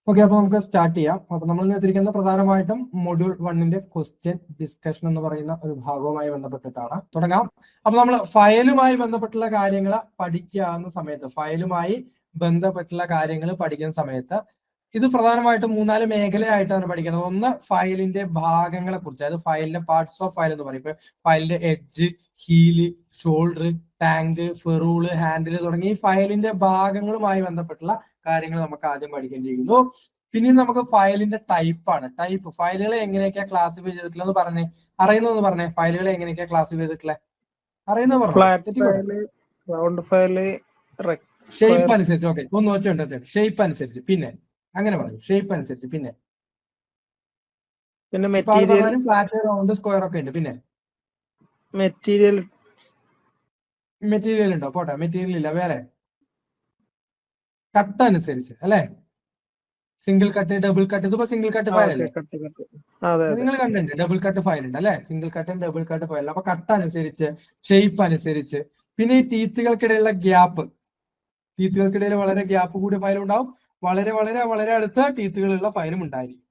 Okay, അപ്പൊ നമുക്ക് start ചെയ്യാം. അപ്പൊ നമ്മൾ നിർത്തിയിരിക്കുന്ന പ്രധാനമായിട്ടും മൊഡ്യൂൾ 1 ക്വസ്റ്റ്യൻ ഡിസ്കഷൻ എന്ന് പറയുന്ന ഒരു ഭാഗവുമായി ബന്ധപ്പെട്ടിട്ടാണ്. തുടങ്ങാം. അപ്പൊ നമ്മൾ ഫയലുമായി ബന്ധപ്പെട്ടുള്ള കാര്യങ്ങൾ പഠിക്കുന്ന സമയത്ത് ഇത് പ്രധാനമായിട്ടും 3-4 മേഖലയായിട്ടാണ് പഠിക്കുന്നത്. ഒന്ന്, ഫയലിന്റെ ഭാഗങ്ങളെ കുറിച്ച്, അതായത് ഫയലിന്റെ പാർട്സ് ഓഫ് ഫയൽ എന്ന് പറയും. ഇപ്പൊ ഫയലിന്റെ edge, heel, shoulder, tang, ferrule, handle തുടങ്ങി ഫയലിന്റെ ഭാഗങ്ങളുമായി ബന്ധപ്പെട്ടുള്ള കാര്യങ്ങൾ നമുക്ക് ആദ്യം പഠിക്കേണ്ടിയിരിക്കുന്നു. പിന്നീട് നമുക്ക് ഫയലിന്റെ ടൈപ്പ് ഫയലുകളെ എങ്ങനെയൊക്കെയാ ക്ലാസിഫൈ ചെയ്തിട്ടുള്ളത് പറഞ്ഞേ, അറിയുന്നതെന്ന് പറഞ്ഞേ. ഫയലുകളെ എങ്ങനെയൊക്കെയാ ക്ലാസിഫൈ ചെയ്തിട്ടുള്ളത് അറിയുന്നത് പറഞ്ഞു. ഷേപ്പ് അനുസരിച്ച്. ഓക്കെ, ഒന്ന് വെച്ചോണ്ട് ഷേപ്പ് അനുസരിച്ച്. പിന്നെ അങ്ങനെ പറയും, ഷേപ്പ് അനുസരിച്ച്. പിന്നെ ഫ്ലാറ്റ്, റൗണ്ട്, സ്ക്വയർ ഒക്കെ ഉണ്ട്. പിന്നെ മെറ്റീരിയൽ ഉണ്ടോ? പോട്ടെ, മെറ്റീരിയൽ ഇല്ല. വേറെ കട്ട് അനുസരിച്ച് അല്ലെ, സിംഗിൾ കട്ട്, ഡബിൾ കട്ട്. ഇതിപ്പോ സിംഗിൾ കട്ട് ഫയൽ അല്ലേ, നിങ്ങൾ കണ്ടിട്ടുണ്ട്. ഡബിൾ കട്ട് ഫയൽ ഉണ്ട് അല്ലെ, സിംഗിൾ കട്ടും ഡബിൾ കട്ട് ഫയൽ. അപ്പൊ കട്ട് അനുസരിച്ച്, ഷേപ്പ് അനുസരിച്ച്. പിന്നെ ഈ ടീത്തുകൾക്കിടയിലുള്ള ഗ്യാപ്പ്, ടീത്തുകൾക്കിടയിൽ വളരെ ഗ്യാപ്പ് കൂടിയ ഫയലും ഉണ്ടാവും, വളരെ വളരെ വളരെ അടുത്ത ടീത്തുകളുള്ള ഫയലും ഉണ്ടായിരിക്കും.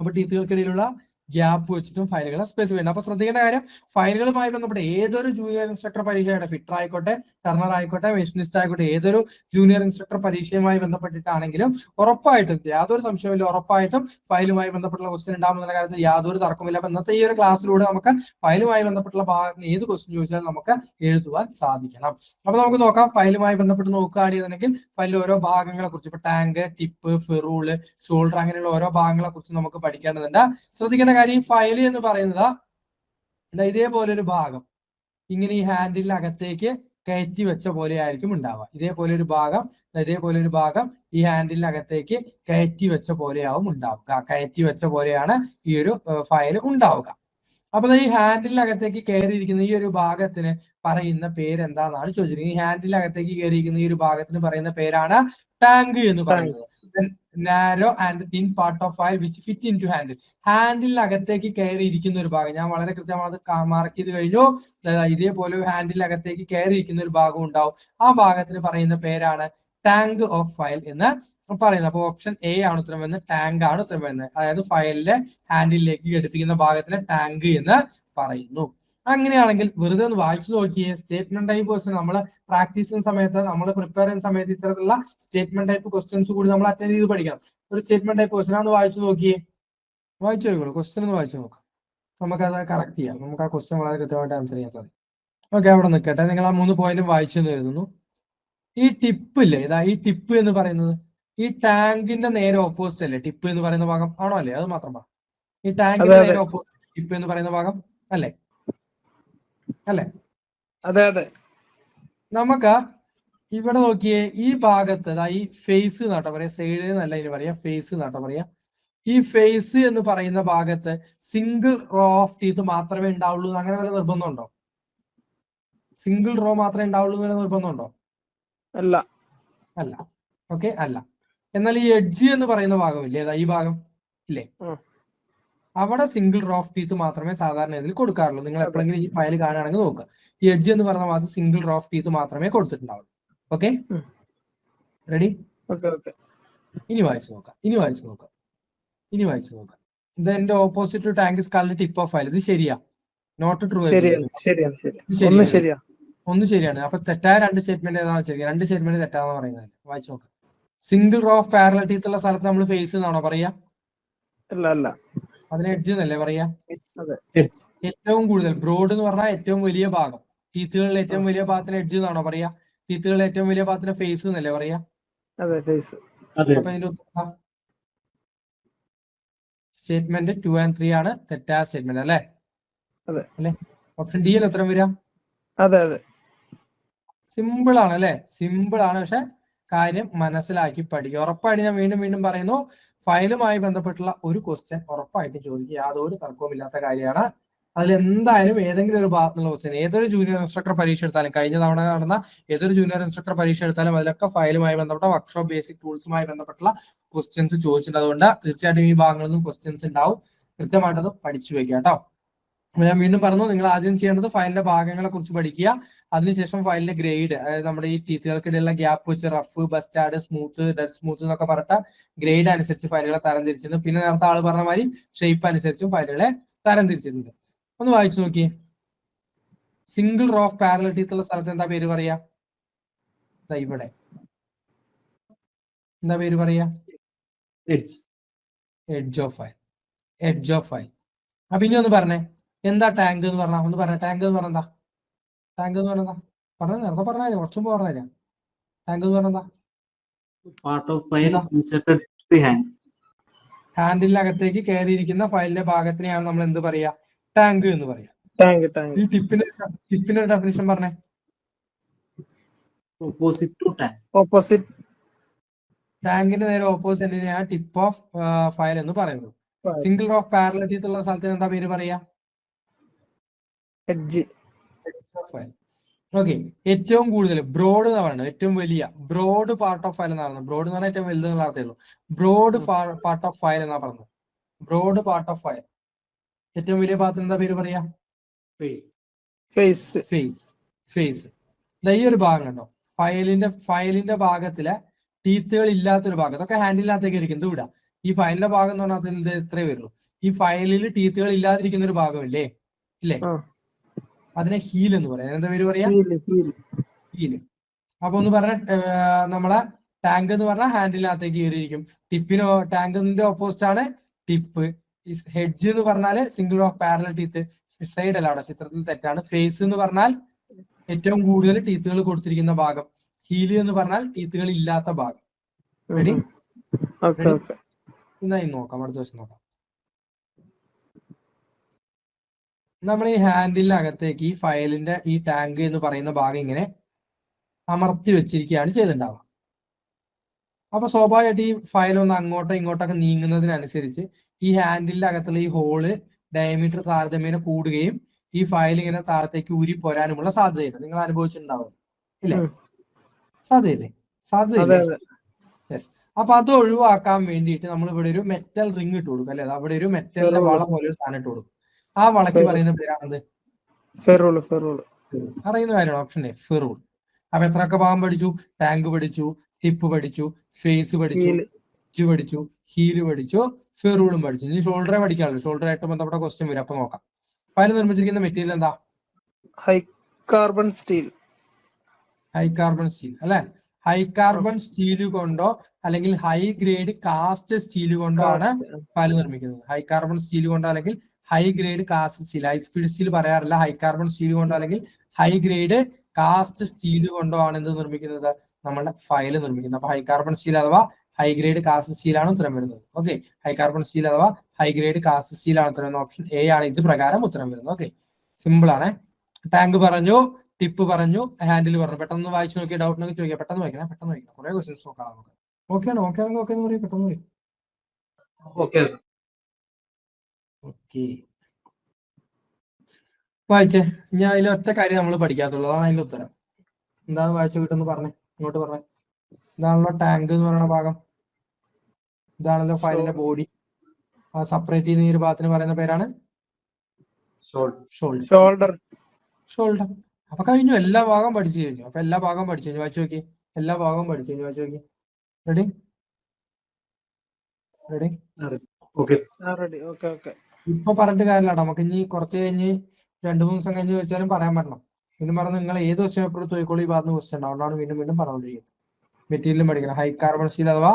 അപ്പൊ ടീത്തുകൾക്കിടയിലുള്ള ഗ്യാപ്പ് വെച്ചിട്ടും ഫയലുകളെ സ്പെസിഫൈ ചെയ്യുന്നത്. അപ്പൊ ശ്രദ്ധിക്കേണ്ട കാര്യം, ഫയലുകളുമായി ബന്ധപ്പെട്ട് ഏതൊരു ജൂനിയർ ഇൻസ്ട്രക്ടർ പരീക്ഷയുടെ, ഫിറ്റർ ആയിക്കോട്ടെ, ടർണർ ആയിക്കോട്ടെ, മെഷീനിസ്റ്റ് ആയിക്കോട്ടെ, ഏതൊരു ജൂനിയർ ഇൻസ്ട്രക്ടർ പരീക്ഷയുമായി ബന്ധപ്പെട്ടിട്ടാണെങ്കിലും ഉറപ്പായിട്ടും, യാതൊരു സംശയമില്ല, ഉറപ്പായിട്ടും ഫയലുമായി ബന്ധപ്പെട്ടുള്ള ക്വസ്റ്റ്യൻ ഉണ്ടാകുന്ന കാര്യത്തിൽ യാതൊരു തർക്കമില്ല. അപ്പൊ ഇന്നത്തെ ഈ ഒരു ക്ലാസ്സിലൂടെ നമുക്ക് ഫയലുമായി ബന്ധപ്പെട്ടുള്ള ഭാഗത്ത് ഏത് ക്വസ്റ്റ്യൻ ചോദിച്ചാലും നമുക്ക് എഴുതുവാൻ സാധിക്കണം. അപ്പൊ നമുക്ക് നോക്കാം. ഫയലുമായി ബന്ധപ്പെട്ട് നോക്കുകയാണെന്നുണ്ടെങ്കിൽ ഫയലിൽ ഓരോ ഭാഗങ്ങളെ കുറിച്ച്, ഇപ്പൊ ടാങ്ക്, ടിപ്പ്, ഫെറൂള്, ഷോൾഡർ, അങ്ങനെയുള്ള ഓരോ ഭാഗങ്ങളെ കുറിച്ച് നമുക്ക് പഠിക്കേണ്ടതുണ്ട്. ശ്രദ്ധിക്കേണ്ട കാര്യം, ഫയൽ എന്ന് പറയുന്നത് ഇതേപോലെ ഒരു ഭാഗം ഇങ്ങനെ ഈ ഹാൻഡിലിനകത്തേക്ക് കയറ്റി വെച്ച പോലെ ആയിരിക്കും ഉണ്ടാവുക. ഇതേപോലെ ഒരു ഭാഗം ഈ ഹാൻഡിലിനകത്തേക്ക് കയറ്റി വെച്ച പോലെയാവും ഉണ്ടാവുക. കയറ്റി വെച്ച പോലെയാണ് ഈ ഒരു ഫയൽ ഉണ്ടാവുക. അപ്പൊ ഈ ഹാൻഡിലിനകത്തേക്ക് കയറിയിരിക്കുന്ന ഈ ഒരു ഭാഗത്തിന് പറയുന്ന പേര് എന്താണെന്നാണ് ചോദിച്ചിരിക്കുന്നത്. ഈ ഹാൻഡിലിനകത്തേക്ക് കയറിയിരിക്കുന്ന ഈ ഒരു ഭാഗത്തിന് പറയുന്ന പേരാണ് ടാങ്ക് എന്ന് പറയുന്നത്. Narrow and thin part of file which fit into handle. ഹാൻഡിലിനകത്തേക്ക് കയറിയിരിക്കുന്ന ഒരു ഭാഗം, ഞാൻ വളരെ കൃത്യമായി മാർക്ക് ചെയ്ത് കഴിഞ്ഞു. ഇതേപോലെ ഹാൻഡിലിനകത്തേക്ക് കയറിയിരിക്കുന്ന ഒരു ഭാഗം ഉണ്ടാവും. ആ ഭാഗത്തിന് പറയുന്ന പേരാണ് ടാങ്ക് ഓഫ് ഫയൽ എന്ന് പറയുന്നത്. അപ്പൊ ഓപ്ഷൻ എ ആണ് ഉത്തരം വരുന്നത്, ടാങ്ക് ആണ് ഉത്തരം വരുന്നത്. അതായത് ഫയലിലെ ഹാൻഡിലേക്ക് ഘടിപ്പിക്കുന്ന ഭാഗത്തിന് ടാങ്ക് എന്ന് പറയുന്നു. അങ്ങനെയാണെങ്കിൽ വെറുതെ ഒന്ന് വായിച്ചു നോക്കിയേ. സ്റ്റേറ്റ്മെന്റ് ടൈപ്പ് ക്വസ്റ്റ്യൻ നമ്മൾ പ്രാക്ടീസ് ചെയ്യുന്ന സമയത്ത്, നമ്മൾ പ്രിപ്പയർ ചെയ്യുന്ന സമയത്ത് ഇത്തരത്തിലുള്ള സ്റ്റേറ്റ്മെന്റ് ടൈപ്പ് ക്വസ്റ്റ്യൻസ് കൂടി നമ്മൾ അറ്റൻഡ് ചെയ്ത് പഠിക്കണം. ഒരു സ്റ്റേറ്റ്മെന്റ് ടൈപ്പ് ക്വസ്റ്റ്യൻ ഒന്ന് വായിച്ചു നോക്കിയേ, വായിച്ചു നോക്കിക്കോളൂ. ക്വസ്റ്റ്യൻ ഒന്ന് വായിച്ചു നോക്കാം, നമുക്കത് കറക്റ്റ് ചെയ്യാം. നമുക്ക് ആ ക്വസ്റ്റ്യൻ വളരെ കൃത്യമായിട്ട് ആൻസർ ചെയ്യാൻ സാധിക്കും. ഓക്കെ, അവിടെ നിൽക്കട്ടെ. നിങ്ങൾ ആ 3 പോയിന്റും വായിച്ചെന്ന് കരുതുന്നു. ഈ ടിപ്പ് ഇല്ലേ, ഇതാ ഈ ടിപ്പ് എന്ന് പറയുന്നത് ഈ ടാങ്കിന്റെ നേരെ ഓപ്പോസിറ്റ് അല്ലേ ടിപ്പ് എന്ന് പറയുന്ന ഭാഗം, ആണോ അല്ലേ? അത് മാത്രം പറ. ഈ ടാങ്കിന്റെ നേരെ ഓപ്പോസിറ്റ് ടിപ്പ് എന്ന് പറയുന്ന ഭാഗം അല്ലേ? അല്ലേ? അതെ അതെ. നമുക്ക് ഇവിടെ നോക്കിയേ, ഈ ഭാഗത്ത് ഈ ഫേസ് എന്നാട്ടോ പറയാ, സൈഡ് എന്നല്ല ഇതിന് പറയാ, ഫേസ് എന്നാട്ടോ പറയാ. ഈ ഫേസ് എന്ന് പറയുന്ന ഭാഗത്ത് സിംഗിൾ റോ ഓഫ് ടീത്ത് മാത്രമേ ഉണ്ടാവുള്ളൂ, അങ്ങനെ വല്ല നിർബന്ധമുണ്ടോ? സിംഗിൾ റോ മാത്രമേ ഉണ്ടാവുള്ളൂ എന്ന് നിർബന്ധമുണ്ടോ? അല്ല. അല്ല. ഓക്കെ, അല്ല. എന്നാൽ ഈ എഡ്ജ് എന്ന് പറയുന്ന ഭാഗമില്ലേ, ഈ ഭാഗം ഇല്ലേ, അവിടെ സിംഗിൾ റോ ഓഫ് ടീത്ത് മാത്രമേ സാധാരണ ഇതിൽ കൊടുക്കാറുള്ളൂ. നിങ്ങൾ എപ്പോഴെങ്കിലും ഈ ഫയൽ കാണുകയാണെങ്കിൽ നോക്കുക. ഈ എഡ്ജ് എന്ന് പറയുന്ന ഭാഗത്ത് സിംഗിൾ റോ ഓഫ് ടീത്ത് മാത്രമേ കൊടുത്തിട്ടുണ്ടാവുള്ളൂ. Okay, ready? ഇനി വായിച്ചു നോക്കാം. ഇത് എന്റെ ഓപ്പോസിറ്റ് ടാങ്ക് സ്കാലിന്റെ ടിപ്പ് ഓഫ് ഫയൽ. ഇത് ശരിയാ? Not true. ഒന്ന് ശരിയാണ്. അപ്പൊ തെറ്റായ 2 സ്റ്റേറ്റ്മെന്റ് ഏതാണെന്ന് വെച്ചാൽ 2 സ്റ്റേറ്റ്മെന്റ് തെറ്റാന്ന് പറയുന്നത്. വായിച്ചു നോക്കാം. Single row of parallel teeth ഉള്ള സ്ഥലത്ത് നമ്മൾ ഫേസ് എന്നാണോ പറയാ? അല്ല, അതിന് എഡ്ജ് എന്നല്ലേ പറയാ? ഏറ്റവും കൂടുതൽ ബ്രോഡ് എന്ന് പറഞ്ഞാൽ ഏറ്റവും വലിയ ഭാഗം, ടീത്തുകളിലെ ഏറ്റവും വലിയ ഭാഗത്തിന് എഡ്ജ് എന്നാണോ പറയാ? ടീത്തുകളിലെ ഏറ്റവും വലിയ ഭാഗത്തിന് ഫേസ് എന്നല്ലേ പറയാ? അപ്പൊ ഇതിന്റെ ഉത്തരം സ്റ്റേറ്റ്മെന്റ് 2 and 3 ആണ് തെറ്റായ സ്റ്റേറ്റ്മെന്റ് അല്ലേ? അല്ലെ? ഓപ്ഷൻ ഡി അല്ലേ ഉത്തരം വരിക? അതെ. സിമ്പിൾ ആണ് അല്ലെ? സിമ്പിൾ ആണ്. പക്ഷെ കാര്യം മനസ്സിലാക്കി പഠിക്കുക. ഉറപ്പായിട്ട് ഞാൻ വീണ്ടും പറയുന്നു, ഫയലുമായി ബന്ധപ്പെട്ടുള്ള ഒരു ക്വസ്റ്റ്യൻ ഉറപ്പായിട്ട് ചോദിക്കുക, യാതൊരു തർക്കവുമില്ലാത്ത കാര്യമാണ്. അതിൽ എന്തായാലും ഏതെങ്കിലും ഒരു ഭാഗത്തുള്ള ക്വസ്റ്റ്യൻ, ഏതൊരു ജൂനിയർ ഇൻസ്ട്രക്ടർ പരീക്ഷ എടുത്താലും, കഴിഞ്ഞ തവണ നടന്ന ഏതൊരു ജൂനിയർ ഇൻസ്ട്രക്ടർ പരീക്ഷ എടുത്താലും അതിലൊക്കെ ഫയലുമായി ബന്ധപ്പെട്ട വർക്ക്ഷോപ്പ് ബേസിക് ടൂൾസുമായി ബന്ധപ്പെട്ടുള്ള ക്വസ്റ്റ്യൻസ് ചോദിച്ചിട്ടുണ്ട്. അതുകൊണ്ട് തീർച്ചയായിട്ടും ഈ ഭാഗങ്ങളിൽ നിന്നും ക്വസ്റ്റ്യൻസ് ഉണ്ടാവും. കൃത്യമായിട്ടത് പഠിച്ചു വെക്കുക കേട്ടോ. ഞാൻ വീണ്ടും പറഞ്ഞു, നിങ്ങൾ ആദ്യം ചെയ്യേണ്ടത് ഫയലിന്റെ ഭാഗങ്ങളെ കുറിച്ച് പഠിക്കുക. അതിനുശേഷം ഫയലിന്റെ ഗ്രേഡ്, അതായത് നമ്മുടെ ഈ ടീത്തുകൾക്കിടയിലുള്ള ഗ്യാപ്പ് വെച്ച് rough, bastard, smooth, dead smooth എന്നൊക്കെ പറഞ്ഞ ഗ്രേഡ് അനുസരിച്ച് ഫയലുകളെ തരംതിരിച്ചിട്ടുണ്ട്. പിന്നെ നേരത്തെ ആള് പറഞ്ഞ മാതിരി ഷേപ്പ് അനുസരിച്ചും ഫയലുകളെ തരംതിരിച്ചിട്ടുണ്ട്. ഒന്ന് വായിച്ചു നോക്കി. സിംഗിൾ റോ ഓഫ് പാരലൽ ടീത്തുള്ള സ്ഥലത്ത് എന്താ പേര് പറയാ? ഇവിടെ എന്താ പേര് പറയാ? Edge of file. Edge of file. അപ്പൊ ഇനി ഒന്ന് പറഞ്ഞേ, എന്താ ടാങ്ക് എന്ന് പറഞ്ഞാ? ഒന്ന് പറഞ്ഞ ടാങ്ക് എന്ന് പറഞ്ഞാ? ടാങ്ക് എന്ന് പറഞ്ഞാ പറഞ്ഞ നേരത്തെ പറഞ്ഞാൽ കുറച്ചും പറഞ്ഞുതരാം. ടാങ്ക് എന്ന് പറഞ്ഞാ ഹാൻഡിലിനകത്തേക്ക് കയറിയിരിക്കുന്ന ഫയലിന്റെ ഭാഗത്തിനെയാണ് നമ്മൾ എന്ത് പറയാ? ടാങ്ക് എന്ന് പറയാ. ഈ ടിപ്പിന്റെ ഡെഫിനിഷൻ പറഞ്ഞേ. ഓപ്പോസിറ്റ് ടാങ്കിന്റെ നേരെ ഓപ്പോസിറ്റിനെയാണ് ടിപ്പ് ഓഫ് ഫയൽ എന്ന് പറയുന്നത്. സിംഗിൾ റോ ഓഫ് പാരലൽ ടീത്തുള്ള സ്ഥലത്തിന് എന്താ പേര് പറയാ? Edge of file. ഓക്കെ. ഏറ്റവും കൂടുതൽ ബ്രോഡ് എന്ന് പറയുന്നത് ഏറ്റവും വലിയ ബ്രോഡ് പാർട്ട് ഓഫ് ഫയൽ എന്നാണ്. ബ്രോഡ് എന്ന് പറഞ്ഞാൽ ഏറ്റവും വലുത് എന്നുള്ള അർത്ഥമേ ഉള്ളൂ. ബ്രോഡ് പാർട്ട് ഓഫ് ഫയൽ എന്നാ പറഞ്ഞത്. Broad part of file. ഏറ്റവും വലിയ ഭാഗത്തിന് എന്താ പേര് പറയാ? ഫേസ്. ഫേസ്. ഫേസ്. ഈ ഒരു ഭാഗം കണ്ടോ, ഫയലിന്റെ ഭാഗത്തിലെ ടീത്തുകൾ ഇല്ലാത്തൊരു ഭാഗം, അതൊക്കെ ഹാൻഡിലിനകത്തേക്ക് ഇരിക്കും. ഇത് വിടാം. ഈ ഫയലിന്റെ ഭാഗം എന്ന് പറഞ്ഞാൽ ഇത്രേ വരുള്ളൂ. ഈ ഫയലിൽ ടീത്തുകൾ ഇല്ലാതിരിക്കുന്ന ഒരു ഭാഗമില്ലേ, ഇല്ലേ? അതിനെ ഹീൽ എന്ന് പറയാം. എന്താ പേര് പറയാ? ഹീല്. അപ്പൊ ഒന്ന് പറഞ്ഞ, നമ്മളെ ടാങ്ക് എന്ന് പറഞ്ഞാൽ ഹാൻഡിലിനകത്തേക്ക് കയറിയിരിക്കും. ടാങ്കിന്റെ ഓപ്പോസിറ്റ് ആണ് ടിപ്പ്. ഹെഡ്ജ് എന്ന് പറഞ്ഞാല് single of parallel teeth. Side അല്ല, അവിടെ ചിത്രത്തിൽ തെറ്റാണ്. ഫേസ് എന്ന് പറഞ്ഞാൽ ഏറ്റവും കൂടുതൽ ടീത്തുകൾ കൊടുത്തിരിക്കുന്ന ഭാഗം. ഹീല് എന്ന് പറഞ്ഞാൽ ടീത്തുകൾ ഇല്ലാത്ത ഭാഗം. റെഡി? ഇന്നായി നോക്കാം, അടുത്ത ദിവസം നോക്കാം. നമ്മൾ ഈ ഹാൻഡിലിനകത്തേക്ക് ഈ ഫയലിന്റെ ഈ ടാങ്ക് എന്ന് പറയുന്ന ഭാഗം ഇങ്ങനെ അമർത്തി വെച്ചിരിക്കുകയാണ് ചെയ്തിട്ടുണ്ടാവുക. അപ്പൊ സ്വാഭാവികമായിട്ട് ഈ ഫയൽ ഒന്ന് അങ്ങോട്ടോ ഇങ്ങോട്ടൊക്കെ നീങ്ങുന്നതിനനുസരിച്ച് ഈ ഹാൻഡിലിന്റെ അകത്തുള്ള ഈ ഹോള് ഡയമീറ്റർ താരതമ്യേന കൂടുകയും ഈ ഫയൽ ഇങ്ങനെ താഴത്തേക്ക് ഊരി പോരാനുമുള്ള സാധ്യതയുണ്ട്. നിങ്ങൾ അനുഭവിച്ചിട്ടുണ്ടാവും, ഇല്ലേ? സാധ്യതയില്ലേ? യെസ്. അപ്പൊ അത് ഒഴിവാക്കാൻ വേണ്ടിയിട്ട് നമ്മൾ ഇവിടെ ഒരു മെറ്റൽ റിങ് ഇട്ട് കൊടുക്കും, അല്ലെ? അവിടെ ഒരു മെറ്റലിന്റെ വള പോലെ ഒരു സാധനം ഇട്ട് കൊടുക്കും. ആ വളയ്ക്ക് പറയുന്ന പേരാണത് അറിയുന്ന കാര്യമാണ്. Option A, ferrule. അപ്പൊ എത്രയൊക്കെ ഭാഗം പഠിച്ചു? ടാങ്ക് പഠിച്ചു, ടിപ്പ് പഠിച്ചു, ഫേസ് പഠിച്ചു, എഡ്ജ് പഠിച്ചു, ഹീല് പഠിച്ചു, ഫെറൂളും പഠിച്ചു. ഇനി ഷോൾഡറെ പഠിക്കാറുള്ളൂ. ഷോൾഡറായിട്ട് ബന്ധപ്പെട്ട ക്വസ്റ്റ്യൻ വരും, അപ്പൊ നോക്കാം. ഫയൽ നിർമ്മിച്ചിരിക്കുന്ന മെറ്റീരിയൽ എന്താ? High carbon steel. High carbon steel, അല്ലെ? ഹൈ കാർബൺ സ്റ്റീൽ കൊണ്ടോ അല്ലെങ്കിൽ ഹൈ ഗ്രേഡ് കാസ്റ്റ് സ്റ്റീൽ കൊണ്ടോ ആണ് ഫയൽ നിർമ്മിക്കുന്നത്. ഹൈ കാർബൺ സ്റ്റീൽ കൊണ്ടോ അല്ലെങ്കിൽ high grade cast steel. High speed steel പറയാറില്ല. ഹൈ കാർബൺ സ്റ്റീൽ കൊണ്ടോ അല്ലെങ്കിൽ ഹൈ ഗ്രേഡ് കാസ്റ്റ് സ്റ്റീൽ കൊണ്ടോ ആണ് എന്ത് നിർമ്മിക്കുന്നത്? നമ്മുടെ ഫയൽ നിർമ്മിക്കുന്നത്. അപ്പൊ ഹൈ കാർബൺ സ്റ്റീൽ അഥവാ ഹൈ ഗ്രേഡ് കാസ്റ്റ് സ്റ്റീൽ ആണ് ഉത്തരം വരുന്നത്. ഓക്കെ. ഹൈ കാർബൺ സ്റ്റീൽ അഥവാ ഹൈ ഗ്രേഡ് കാസ്റ്റ് സ്റ്റീൽ ആണ് ഉത്തരം വരുന്നത്. ഓപ്ഷൻ എ ആണ് ഇത് പ്രകാരം ഉത്തരം വരുന്നത്. ഓക്കെ, സിമ്പിൾ ആണ്. ടാങ്ക് പറഞ്ഞു, ടിപ്പ് പറഞ്ഞു, ഹാൻഡിൽ പറഞ്ഞു. പെട്ടെന്ന് വായിച്ചു നോക്കിയ ഡൗട്ടിനൊക്കെ ചോദിക്കാം. പെട്ടെന്ന് വായിക്കണം. കുറെ ക്വസ്റ്റ്യൻസ് നോക്കാം നമുക്ക്. ഓക്കെ ആണെങ്കിൽ ഓക്കെ എന്ന് പറയും. പെട്ടെന്ന് പറയും. ഓക്കെ, വായിച്ചേ. ഞാൻ അതിൽ ഒറ്റ കാര്യം നമ്മൾ പഠിക്കാത്തുള്ളൂ, അതാണ് അതിന്റെ ഉത്തരം. എന്താണ് വായിച്ചു കിട്ടുമെന്ന് പറഞ്ഞേ, ഇങ്ങോട്ട് പറഞ്ഞേ. ഇതാണല്ലോ ടാങ്ക് എന്ന് പറയുന്ന ഭാഗം. ഇതാണല്ലോ ഫയലിന്റെ ബോഡി. സെപ്പറേറ്റ് ചെയ്യുന്ന ഈ ഒരു ഭാഗത്തിന് പറയുന്ന പേരാണ് ഷോൾഡർ. അപ്പൊ കഴിഞ്ഞു, എല്ലാ ഭാഗവും പഠിച്ചു കഴിഞ്ഞു. അപ്പൊ എല്ലാ ഭാഗവും പഠിച്ചു കഴിഞ്ഞു. വായിച്ചു നോക്കി. എല്ലാ ഭാഗവും പഠിച്ചു കഴിഞ്ഞു. വായിച്ചു നോക്കി. റെഡി? ഇപ്പൊ പറഞ്ഞിട്ട് കാര്യമില്ല. നമുക്ക് ഇനി കുറച്ച് കഴിഞ്ഞ് 2-3 ദിവസം കഴിഞ്ഞ് ചോദിച്ചാലും പറയാൻ പറ്റണം. പിന്നെ പറഞ്ഞ് നിങ്ങൾ ഏത് ക്വസ്റ്റ്യൻ എപ്പോഴും തോയിക്കോളൂ, ഈ ഭാഗത്ത് ക്വസ്റ്റ്യൻ ഉണ്ടാവും. അതുകൊണ്ടാണ് വീണ്ടും പറഞ്ഞുകൊണ്ടിരിക്കുന്നത്. മെറ്റീരിയലും പഠിക്കണം. ഹൈ കാർബൺ സ്റ്റീൽ അഥവാ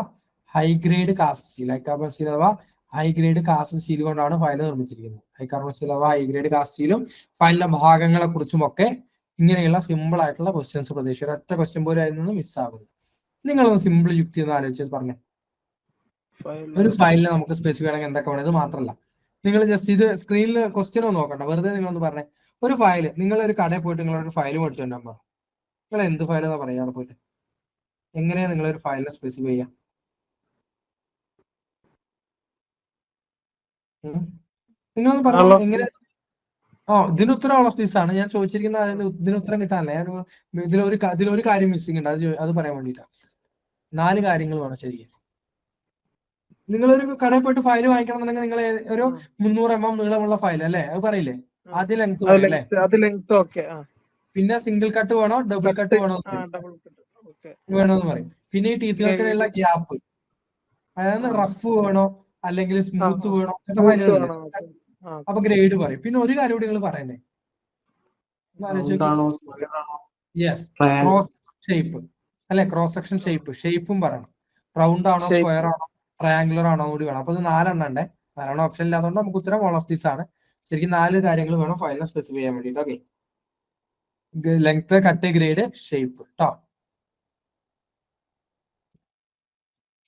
high grade cast steel. High carbon steel അഥവാ ഹൈ ഗ്രേഡ് കാസ്റ്റ് സ്റ്റീൽ കൊണ്ടാണ് ഫയൽ നിർമ്മിച്ചിരിക്കുന്നത്. ഹൈ കാർബൺ സ്റ്റീൽ അഥവാ ഹൈ ഗ്രേഡ് കാസ്റ്റ് സ്റ്റീലും ഫയലിന്റെ ഭാഗങ്ങളെ കുറിച്ചും ഒക്കെ ഇങ്ങനെയുള്ള സിമ്പിൾ ആയിട്ടുള്ള ക്വസ്റ്റ്യൻസ് പ്രതീക്ഷിക്കുക. ഒറ്റ ക്വസ്റ്റ്യൻ പോലും അതിൽ നിന്ന് മിസ്സാകരുത്. നിങ്ങളൊന്ന് സിമ്പിൾ യുക്തി എന്ന് ആലോചിച്ചത് പറഞ്ഞേ. ഒരു ഫയലിനെ നമുക്ക് സ്പെസിഫൈ ആണെങ്കിൽ എന്തൊക്കെ വേണം? ഇത് മാത്രമല്ല, നിങ്ങൾ ജസ്റ്റ് ഇത് സ്ക്രീനിൽ ക്വസ്റ്റ്യൻ ഒന്നും നോക്കണ്ട, വെറുതെ നിങ്ങളൊന്ന് പറഞ്ഞേ. ഒരു ഫയൽ, നിങ്ങൾ ഒരു കടയിൽ പോയിട്ട് നിങ്ങളൊരു ഫയൽ മേടിച്ചോണ്ടാകുമ്പോൾ നിങ്ങൾ എന്ത് ഫയലെന്നാ പറയാറ് പോയിട്ട്? എങ്ങനെയാ നിങ്ങളൊരു ഫയലിനെ സ്പെസിഫൈ ചെയ്യാം? നിങ്ങളൊന്ന് പറഞ്ഞോ എങ്ങനെ? ഇതിനുത്തരം ഓൾ ഓഫ് ദീസ് ആണ് ഞാൻ ചോദിച്ചിരിക്കുന്ന. ഇതിനുത്തരം കിട്ടാനല്ലേ? ഇതിലൊരു കാര്യം മിസ്സിംഗ് ഉണ്ട്, അത് പറയാൻ വേണ്ടിയിട്ടാണ്. 4 കാര്യങ്ങൾ വേണം ശരിക്കും. നിങ്ങളൊരു കടയിൽ പോയിട്ട് ഫയൽ വാങ്ങിക്കണം എന്നുണ്ടെങ്കിൽ നിങ്ങൾ ഒരു 300 mm നീളമുള്ള ഫയൽ, അല്ലേ? അത് പറയില്ലേ? അത് ലെങ്ത് അത് ലെങ്ത് ഓക്കെ. പിന്നെ സിംഗിൾ കട്ട് വേണോ ഡബിൾ കട്ട് വേണോ വേണോന്ന് പറയും. പിന്നെ ഈ ടീത്തുകൾക്കിടയിലുള്ള ഗ്യാപ്പ്, അതായത് റഫ് വേണോ അല്ലെങ്കിൽ സ്മൂത്ത് വേണോ അങ്ങനത്തെ ഫയലുകളുണ്ട്. അപ്പൊ ഗ്രേഡ് പറയും. പിന്നെ ഒരു കാര്യം കൂടി നിങ്ങൾ പറയണ്ടേ, യെസ്, ക്രോസ് ഷേപ്പ് അല്ലെ, ക്രോസ് സെക്ഷൻ ഷേപ്പും പറയണം. റൗണ്ട് ആണോ സ്ക്വയർ ആണോ ട്രയാങ്കുലർ ആണോ കൂടി വേണം. അപ്പൊ ഇത് 4 ഉണ്ട്. 4 ഓപ്ഷൻ ഇല്ലാത്തതുകൊണ്ട് നമുക്ക് ഉത്തരം ഓൾ ഓഫ് ദീസ് ആണ്. ശരിക്കും 4 കാര്യങ്ങൾ വേണം ഫയലിനെ സ്പെസിഫൈ ചെയ്യാൻ വേണ്ടിട്ട്. Okay, length, cut, grade, shape കേട്ടോ.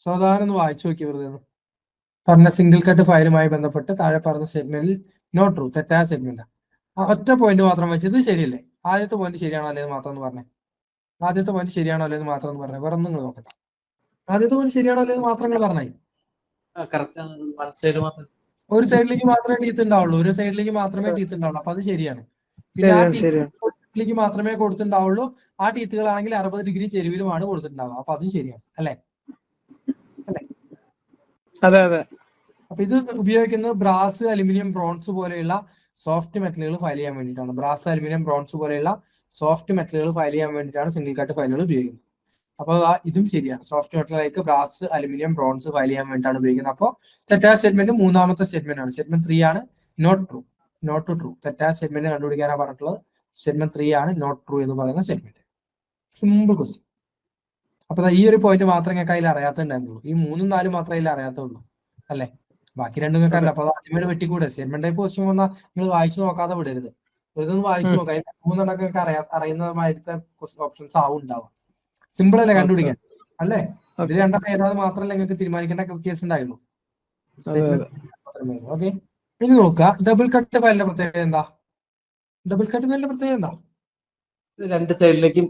സാധാരണ ഒന്ന് വായിച്ചു നോക്കി വെറുതെ പറഞ്ഞ സിംഗിൾ കട്ട് ഫയലുമായി ബന്ധപ്പെട്ട് താഴെ പറഞ്ഞ സ്റ്റേറ്റ്മെന്റിൽ നോ ട്രൂ, തെറ്റായ സ്റ്റേറ്റ്മെന്റ്. ഒറ്റ പോയിന്റ് മാത്രം വെച്ചത് ശരിയല്ലേ? ആദ്യത്തെ പോയിന്റ് ശരിയാണോ അല്ലേന്ന് മാത്രം ഒന്ന് പറഞ്ഞേ. ആദ്യത്തെ പോയിന്റ് ശരിയാണോ അല്ലേന്ന് മാത്രം ഒന്ന് പറഞ്ഞേ. വേറെ ഒന്നും നിങ്ങൾ നോക്കട്ടെ. ആദ്യത്തെ പോയിന്റ് ശരിയാണോ അല്ലേന്ന് മാത്രം നിങ്ങൾ പറഞ്ഞേ. ഒരു സൈഡിലേക്ക് മാത്രമേ ടീത്ത് ഉണ്ടാവുള്ളൂ, ഒരു സൈഡിലേക്ക് മാത്രമേ ടീത്ത് ഉണ്ടാവുള്ളൂ. അപ്പൊ അത് ശരിയാണ്. പിന്നെ ആ ടീത്തിലേക്ക് മാത്രമേ കൊടുത്തിട്ടുണ്ടാവുള്ളൂ. ആ ടീത്തുകളാണെങ്കിൽ 60 ഡിഗ്രി ചെരുവിലുമാണ് കൊടുത്തിട്ടുണ്ടാവുക. അപ്പൊ അതും ശരിയാണ് അല്ലെ? അതെ അതെ. അപ്പൊ ഇത് ഉപയോഗിക്കുന്നത് ബ്രാസ്, അലുമിനിയം, ബ്രോൺസ് പോലെയുള്ള സോഫ്റ്റ് മെറ്റലുകൾ ഫയൽ ചെയ്യാൻ വേണ്ടിയിട്ടാണ്. ബ്രാസ്, അലുമിനിയം, ബ്രോൺസ് പോലെയുള്ള സോഫ്റ്റ് മെറ്റലുകൾ ഫയൽ ചെയ്യാൻ വേണ്ടിയിട്ടാണ് സിംഗിൾ കട്ട് ഫയലുകൾ ഉപയോഗിക്കുന്നത്. അപ്പൊ ഇതും ശരിയാണ്. സോഫ്റ്റ് മെറ്റലിലേക്ക് ബ്രാസ്, അലുമിനിയം, ബ്രോൺസ് ഫയൽ ചെയ്യാൻ വേണ്ടിയിട്ടാണ് ഉപയോഗിക്കുന്നത്. അപ്പോൾ തെറ്റായ സ്റ്റേറ്റ്മെന്റ് മൂന്നാമത്തെ സ്റ്റേറ്റ്മെന്റ് ആണ്. സ്റ്റേറ്റ്മെന്റ് 3 ആണ് നോട്ട് ട്രൂ. നോട്ട് ട്രൂ, തെറ്റായ സ്റ്റേറ്റ്മെന്റ് കണ്ടുപിടിക്കാനാണ് പറഞ്ഞിട്ടുള്ളത്. സ്റ്റേറ്റ്മെന്റ് 3 ആണ് നോട്ട് ട്രൂ എന്ന് പറയുന്ന സ്റ്റേറ്റ്മെന്റ്. Simple question. അപ്പൊ ഈ ഒരു പോയിന്റ് മാത്രമേ ഞങ്ങൾക്ക് അതിൽ അറിയാത്തുണ്ടായിരുന്നുള്ളൂ. ഈ 3ഉം 4ഉം മാത്രമേ അതിൽ അറിയാത്തുള്ളൂ അല്ലെ? ബാക്കി രണ്ടും നിങ്ങൾക്ക് അറിയില്ല. അപ്പൊ അടിമേട് വെട്ടിക്കൂടെ? സ്റ്റേറ്റ്മെന്റ് ടൈപ്പ് ക്വസ്റ്റ്യൻ വന്നാൽ നിങ്ങൾ വായിച്ചു നോക്കാതെ വിടരുത്. ഇതൊന്ന് വായിച്ചു നോക്കാം. 3 അറിയുന്നമായിട്ട് ഓപ്ഷൻസ് ആവും ഉണ്ടാവുക. സിമ്പിൾ അല്ലേ കണ്ടുപിടിക്കാൻ അല്ലേ? ഇതിൽ രണ്ടെണ്ണം ഏതാണ്ട് മാത്രമല്ല നിങ്ങൾക്ക് തീരുമാനിക്കേണ്ട കേസ് ഉണ്ടായിരുന്നു. ഓക്കെ, ഇനി നോക്കുക. ഡബിൾ കട്ട് ഫയലിന്റെ പ്രത്യേകത എന്താ? ഡബിൾ കട്ട് ഫയലിന്റെ പ്രത്യേകത എന്താ? രണ്ട് സൈഡിലേക്കും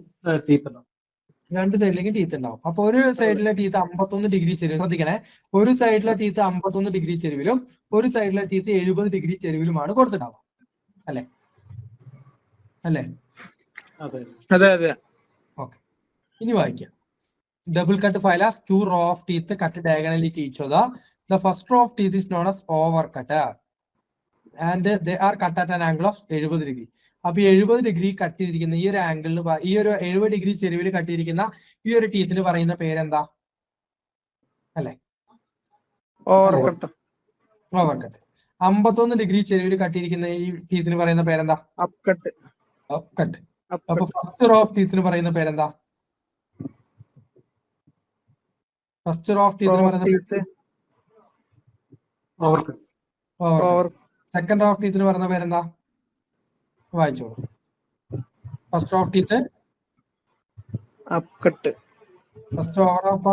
ടീത്ത് ഉണ്ടാവും. അപ്പൊ ഒരു സൈഡിലെ ടീത്ത് 51 ഡിഗ്രി ചെരിവ്, ശ്രദ്ധിക്കണേ, ഒരു സൈഡിലെ ടീത്ത് 51 ഡിഗ്രി ചെരിവിലും ഒരു സൈഡിലെ ടീത്ത് 70 ഡിഗ്രി ചെരിവിലുമാണ് കൊടുത്തിട്ടുണ്ടാവുക അല്ലെ? അല്ലേ? അതെ അതെ. ഓക്കെ, ഇനി വായിക്കാം. Double cut file has 2 row of teeth cut diagonally to each other. The first row of teeth is known as overcut and they are cut at an angle of 70 degree. അപ്പൊ 70 degree cut ചെയ്തിരിക്കുന്ന ഈ ഒരു ആംഗിളിന്, ഈ ഒരു 70 degree ചെരിവിൽ cut ചെയ്തിരിക്കുന്ന ഈ ഒരു ടീത്തിന് പറയുന്ന പേരെന്താ? അല്ലെ? ഓവർകട്ട്. 51 ഡിഗ്രി ചെരിവിൽ കട്ട് ചെയ്തിരിക്കുന്ന ഈ ടീത്തിന് പറയുന്ന പേരെന്താ? അപ്കട്ട്. അപ്പൊ ഫസ്റ്റ് റോ ഓഫ് ടീത്തിന് പറയുന്ന പേരെന്താ? ഫസ്റ്റ് റോ ഓഫ് ടീത്തിന് പറയുന്ന സെക്കൻഡ് റോ ഓഫ് ടീത്തിന് പറയുന്ന പേരെന്താ? വായിച്ചോളൂ. First row of teeth upcut. First overcut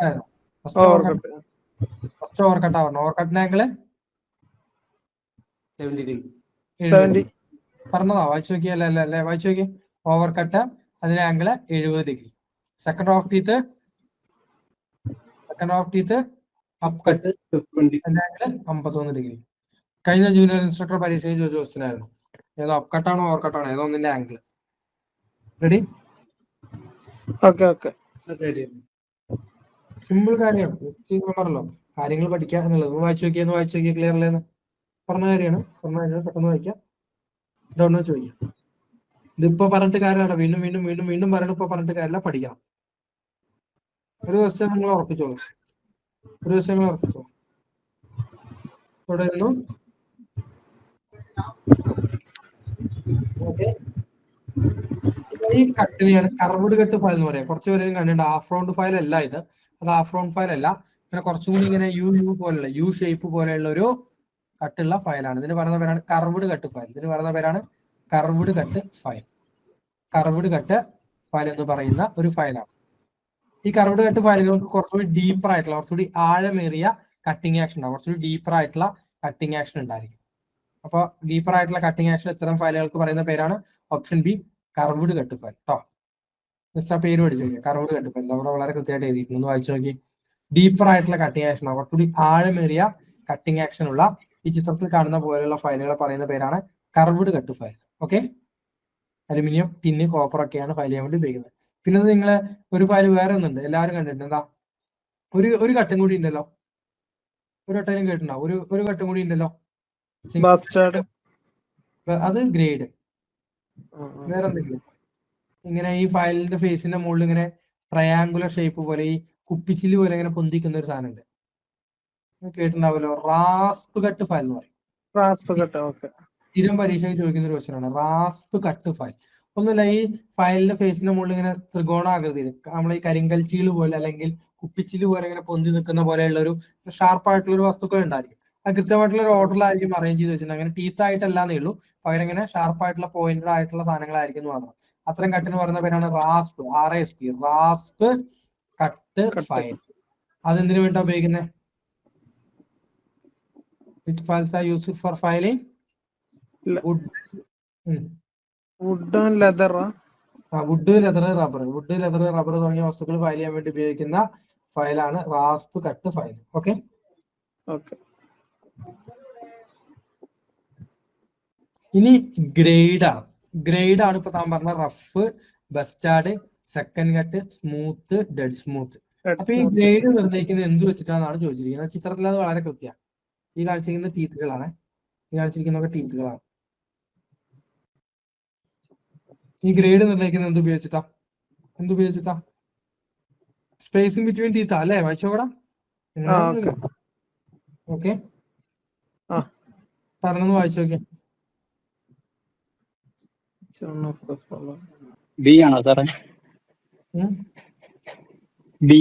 ആയിരുന്നു. ഫസ്റ്റ് ഓവർകട്ട് ആവണം. ഓവർകട്ടിന്റെ ആംഗിള് 70 പറഞ്ഞതാ, വായിച്ചു നോക്കിയല്ലേ? അല്ലേ? വായിച്ചു നോക്കി. ഓവർകട്ട് അതിന്റെ angle 70 degree. Second row of teeth upcut അതിന്റെ ആംഗിള് 51 ഡിഗ്രി. കഴിഞ്ഞ ജൂനിയർ ഇൻസ്ട്രക്ടർ പരീക്ഷയിൽ ചോദിച്ച ക്വസ്റ്റ്യൻ ആയിരുന്നു. ഏതോ അപ്കട്ടാണോ ഓവർകട്ടാണോ ഏതോ ഒന്നിന്റെ ആംഗിള്. റെഡി? ഓക്കെ. സിമ്പിൾ കാര്യമാണ്. പറഞ്ഞല്ലോ കാര്യങ്ങൾ പഠിക്കുക എന്നുള്ളത്. വായിച്ചു നോക്കിയ ക്ലിയർ അല്ലേന്ന് പറഞ്ഞ കാര്യമാണ്. പെട്ടെന്ന് വായിക്കാം. ഡൗൺ ചോദിക്കാം. ഇതിപ്പോ പറഞ്ഞിട്ട് കാര്യമാണ്. വീണ്ടും പറയണം. ഇപ്പൊ പറഞ്ഞിട്ട് കാര്യമില്ല, പഠിക്കണം. ഒരു ദിവസം നിങ്ങൾ ഉറപ്പിച്ചോളൂ. തുടരുന്നു. ഓക്കെ, ഈ കട്ടിനെയാണ് കർവ്ഡ് കട്ട് ഫയൽ എന്ന് പറയാം. കുറച്ച് പേരും കണ്ടിട്ടുണ്ട്. ഹാഫ് റൗണ്ട് ഫയൽ അല്ല ഇത്. അത് ഹാഫ് റൗണ്ട് ഫയൽ അല്ല. പിന്നെ കുറച്ചും കൂടി ഇങ്ങനെ യു ഷേപ്പ് പോലെയുള്ള ഒരു കട്ടുള്ള ഫയലാണ്. ഇതിന് പറയുന്ന പേരാണ് curved cut file. Curved cut file എന്ന് പറയുന്ന ഒരു ഫയലാണ്. ഈ കർവ്ഡ് കട്ട് ഫയലുകൾക്ക് കുറച്ചുകൂടി ഡീപ്പർ ആയിട്ടുള്ള, കുറച്ചുകൂടി ആഴമേറിയ കട്ടിങ് ആക്ഷൻ ഉണ്ടാവും. കുറച്ചുകൂടി ഡീപ്പർ ആയിട്ടുള്ള കട്ടിങ് ആക്ഷൻ ഉണ്ടായിരിക്കും. അപ്പൊ ഡീപ്പർ ആയിട്ടുള്ള കട്ടിങ് ആക്ഷൻ ഇത്തരം ഫയലുകൾക്ക് പറയുന്ന പേരാണ് option B, curved cut file കേട്ടോ. ജസ്റ്റ് ആ പേര് പഠിച്ചു നോക്കിയാൽ കർവ്ഡ് കട്ട് ഫയൽ. അവിടെ വളരെ കൃത്യമായിട്ട് എഴുതിയിട്ടുണ്ട്. ഒന്ന് വായിച്ചു നോക്കി. ഡീപ്പർ ആയിട്ടുള്ള കട്ടിങ് ആക്ഷൻ, കുറച്ചുകൂടി ആഴമേറിയ കട്ടിങ് ആക്ഷൻ ഉള്ള ഈ ചിത്രത്തിൽ കാണുന്ന പോലെയുള്ള ഫയലുകളെ പറയുന്ന പേരാണ് curved cut file. Okay, aluminium, tin, copper ഒക്കെയാണ് ഫയൽ ചെയ്യാൻ വേണ്ടി ഉപയോഗിക്കുന്നത്. പിന്നെ നിങ്ങൾ ഒരു ഫയൽ വേറെ ഒന്നുണ്ട്, എല്ലാവരും കണ്ടിട്ടുണ്ട്. എന്താ? ഒരു കട്ടും കൂടി ഉണ്ടല്ലോ. ഒരു വട്ടം കേട്ടിട്ടുണ്ടാവും. ഒരു ഘട്ടം കൂടി ഉണ്ടല്ലോ, ബസ്റ്റാർഡ്. അത് ഗ്രേഡ്. വേറെ എന്തെങ്കിലും ഇങ്ങനെ ഈ ഫയലിന്റെ ഫേസിന്റെ മുകളിൽ ഇങ്ങനെ ട്രയാങ്കുലർ ഷേപ്പ് പോലെ ഈ കുപ്പിച്ചില് പോലെ ഇങ്ങനെ പൊന്തിക്കുന്ന ഒരു സാധനം ഉണ്ട്, കേട്ടിട്ടുണ്ടാവല്ലോ. റാസ്പ് കട്ട് ഫയൽ എന്ന് പറയും. സ്ഥിരം പരീക്ഷയ്ക്ക് ചോദിക്കുന്ന ഒരു ക്വസ്റ്റ്യൻ ആണ് റാസ്പ് കട്ട് ഫയൽ. ഒന്നുമില്ല, ഈ ഫയലിന്റെ ഫേസിന്റെ മുകളിൽ ഇങ്ങനെ ത്രികോണാകൃതിയിൽ നമ്മളെ ഈ കരിങ്കൽച്ചീല് പോലെ അല്ലെങ്കിൽ കുപ്പിച്ചില് പോലെ ഇങ്ങനെ പൊന്തി നിൽക്കുന്ന പോലെയുള്ള ഒരു ഷാർപ്പായിട്ടുള്ള ഒരു വസ്തുക്കൾ ഉണ്ടായിരിക്കും. അത് കൃത്യമായിട്ടുള്ള ഒരു ഓർഡറിലായിരിക്കും അറേഞ്ച് ചെയ്ത് വെച്ചിട്ടുണ്ട്. അങ്ങനെ ടീത്ത് ആയിട്ടല്ലാന്നേ ഉള്ളൂ, പകരം ഇങ്ങനെ ഷാർപ്പായിട്ടുള്ള പോയിന്റഡ് ആയിട്ടുള്ള സാധനങ്ങളായിരിക്കും എന്ന് മാത്രം. അത്തരം കട്ടിന് പറയുന്ന പേരാണ് rasp, RASP, rasp cut file. അതെന്തിനു വേണ്ടിട്ടാ ഉപയോഗിക്കുന്നത്? Which files are used for filing? Wood and leather. Wood, leather, rubber. Wood, leather, rubber തുടങ്ങിയ വസ്തുക്കൾ ഫയൽ ചെയ്യാൻ വേണ്ടി ഉപയോഗിക്കുന്ന ഫയലാണ് റാസ്പ് കട്ട് ഫയൽ. ഓക്കെ. ഇനി ഗ്രേഡാണ്. ഗ്രേഡാണ് ഇപ്പൊ താൻ പറഞ്ഞ rough, bastard, second cut, smooth, dead smooth. അപ്പൊ ഈ ഗ്രേഡ് നിർണ്ണയിക്കുന്നത് എന്ത് വെച്ചിട്ടാണെന്നാണ് ചോദിച്ചിരിക്കുന്നത്. ചിത്രത്തിൽ അത് വളരെ കൃത്യമാണ്. ഈ കാണിച്ചിരിക്കുന്ന ടീത്തുകളാണ്, ഈ കാണിച്ചിരിക്കുന്നതൊക്കെ ടീത്തുകളാണ്. ഈ ഗ്രേഡ് നിർണ്ണയിക്കുന്നത് എന്തുപയോഗിച്ചിട്ടാ? സ്പേസിംഗ് ബിറ്റ്വീൻ ടീത്താ അല്ലേ? വായിച്ചോടാ. ഓക്കെ, പറഞ്ഞൊന്ന് വായിച്ചു നോക്കിയേ. ബി ആണോ സാറേ? B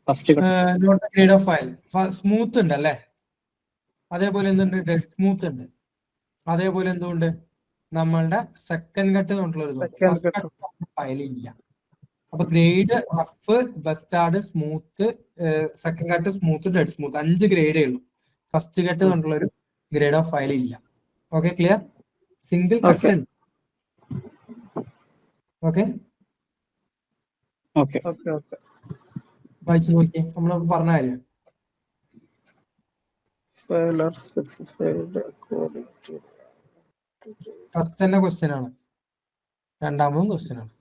first grade of file. Smooth ഉണ്ട് അല്ലേ, അതേപോലെ എന്തുണ്ട്? ഡെഡ് സ്മൂത്ത് ഉണ്ട്. അതേപോലെ എന്തുകൊണ്ട്? നമ്മളുടെ സെക്കൻഡ് കട്ട് കൊണ്ടുള്ള ഫയൽ ഇല്ല. അപ്പൊ grade rough, bastard, smooth, second cut, smooth, dead smooth, 5 ഗ്രേഡേ ഉള്ളൂ. ഫസ്റ്റ് കട്ട് കൊണ്ടുള്ള ഒരു ഗ്രേഡ് ഓഫ് ഫയൽ ഇല്ല. Okay, clear? സിംഗിൾ കട്ട് ഉണ്ട്. ഓക്കെ, വായിച്ചു നോക്കിയേ, നമ്മൾ പറഞ്ഞ കാര്യം. ഫസ്റ്റ് തന്നെ ക്വസ്റ്റ്യൻ ആണ്, രണ്ടാമതും ക്വസ്റ്റ്യൻ ആണ്.